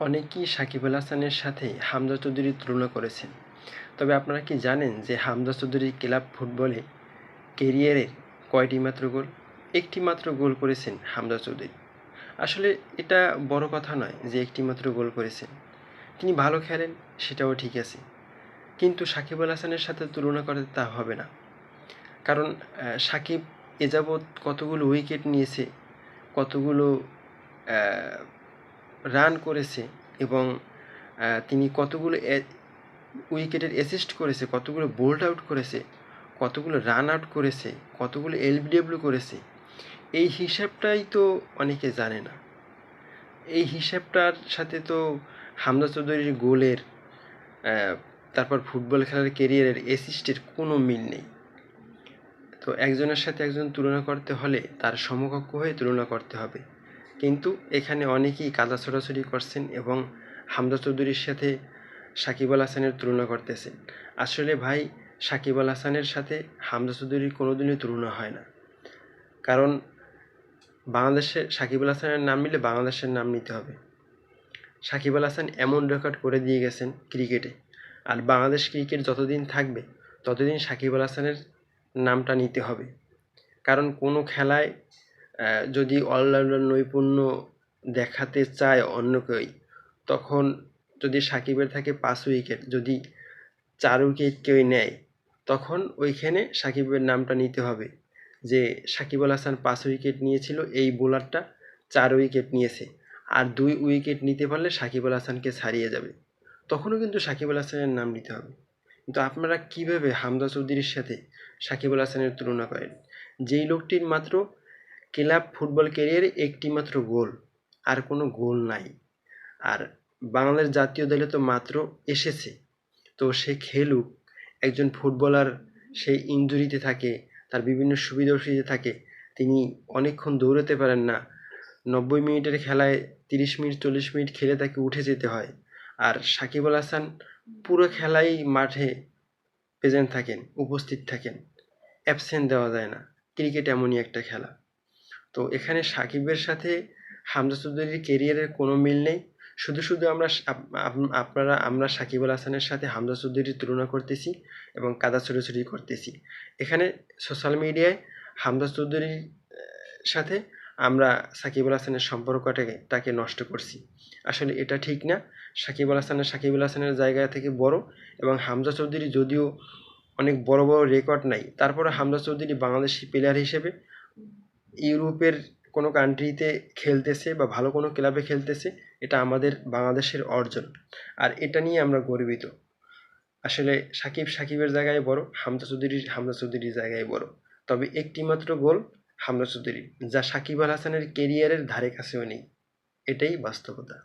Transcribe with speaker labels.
Speaker 1: অনেকেই সাকিব আল হাসানের সাথে হামজা চৌধুরীর তুলনা করেছেন। তবে আপনারা কি জানেন যে হামজা চৌধুরী ক্লাব ফুটবলে ক্যারিয়ারের কয়টি মাত্র গোল? একটি মাত্র গোল করেছেন হামজা চৌধুরী। আসলে এটা বড় কথা নয় যে একটি মাত্র গোল করেছেন। তিনি ভালো খেলেন, সেটাও ঠিক আছে, কিন্তু সাকিব আল হাসানের সাথে তুলনা করে তা হবে না। কারণ সাকিব এ যাবৎ কতগুলো উইকেট নিয়েছে, কতগুলো রান করেছে এবং তিনি কতগুলো উইকেটের অ্যাসিস্ট করেছে, কতগুলো বোল্ড আউট করেছে, কতগুলো রান আউট করেছে, কতগুলো এলবিডব্লিউ করেছে, এই হিসাবটাই তো অনেকে জানে না। এই হিসাবটার সাথে তো হামজা চৌধুরীর গোলের, তারপর ফুটবল খেলার ক্যারিয়ারের অ্যাসিস্টের কোনো মিল নেই। তো একজনের সাথে একজন তুলনা করতে হলে তার সমকক্ষ হয়ে তুলনা করতে হবে। কিন্তু এখানে অনেকেই কাদা ছোড়াছুড়ি করছেন এবং হামজা চৌধুরীর সাথে সাকিব আল হাসানের তুলনা করতেছেন। আসলে ভাই, সাকিব আল হাসানের সাথে হামজা চৌধুরীর কোনোদিনই তুলনা হয় না। কারণ বাংলাদেশে সাকিব আল হাসানের নাম নিলে বাংলাদেশের নাম নিতে হবে। সাকিব আল হাসান এমন রেকর্ড করে দিয়ে গেছেন ক্রিকেটে, আর বাংলাদেশ ক্রিকেট যতদিন থাকবে ততদিন সাকিব আল হাসানের নামটা নিতে হবে। কারণ কোনো খেলায় যদি অলরাউন্ডার নৈপুণ্য দেখাতে চায় অন্য কেউ, তখন যদি সাকিবের থাকে 5 উইকেট, যদি 4 উইকেট কেউ নেয়, তখন ওইখানে সাকিবের নামটা নিতে হবে যে সাকিব আল হাসান 5 উইকেট নিয়েছিল, এই বোলারটা 4 উইকেট নিয়েছে, আর 2 উইকেট নিতে পারলে সাকিব আল হাসানকে ছাড়িয়ে যাবে, তখনও কিন্তু সাকিব আল হাসানের নাম নিতে হবে। কিন্তু আপনারা কীভাবে হামজা চৌধুরীর সাথে সাকিব আল হাসানের তুলনা করেন, যেই লোকটির মাত্র ক্লাব ফুটবল ক্যারিয়ারে একটি মাত্র গোল, আর কোনো গোল নাই, আর বাংলাদেশ জাতীয় দলে তো মাত্র এসেছে। তো সে খেলুক, একজন ফুটবলার সেই ইনজুরিতে থাকে, তার বিভিন্ন সুবিধা অসুবিধা থাকে, তিনি অনেকক্ষণ দৌড়াতে পারেন না, 90 মিনিটের খেলায় 30 মিনিট 40 মিনিট খেলে তাকে উঠে যেতে হয়। আর সাকিব আল হাসান পুরো খেলাই মাঠে প্রেজেন্ট থাকেন, উপস্থিত থাকেন, অ্যাবসেন্ট দেওয়া যায় না। ক্রিকেট এমনই একটা খেলা। তো এখানে সাকিবের সাথে হামজা চৌধুরীর ক্যারিয়ারের কোনো মিল নেই। শুধু শুধু আমরা সাকিব আল হাসানের সাথে হামজা চৌধুরীর তুলনা করতেছি এবং কাদা ছোড়াছুড়ি করতেছি। এখানে সোশ্যাল মিডিয়ায় হামজা চৌধুরীর সাথে আমরা সাকিব আল হাসানের সম্পর্কটাকে নষ্ট করছি। আসলে এটা ঠিক না। সাকিব আল হাসানের জায়গা থেকে বড়, এবং হামজা চৌধুরী যদিও অনেক বড় বড় রেকর্ড নাই, তারপরে হামজা চৌধুরী বাংলাদেশি প্লেয়ার হিসেবে ইউরোপের কোনো কান্ট্রিতে খেলতেছে বা ভালো কোনো ক্লাবে খেলতেছে, এটা আমাদের বাংলাদেশের অর্জন, আর এটা নিয়ে আমরা গর্বিত। আসলে সাকিবের জায়গায় বড়, হামজা চৌধুরীর জায়গায় বড়, তবে একটি মাত্র গোল হামজা চৌধুরীর, যা সাকিব আল হাসানের ক্যারিয়ারের ধারে কাছেও নেই। এটাই বাস্তবতা।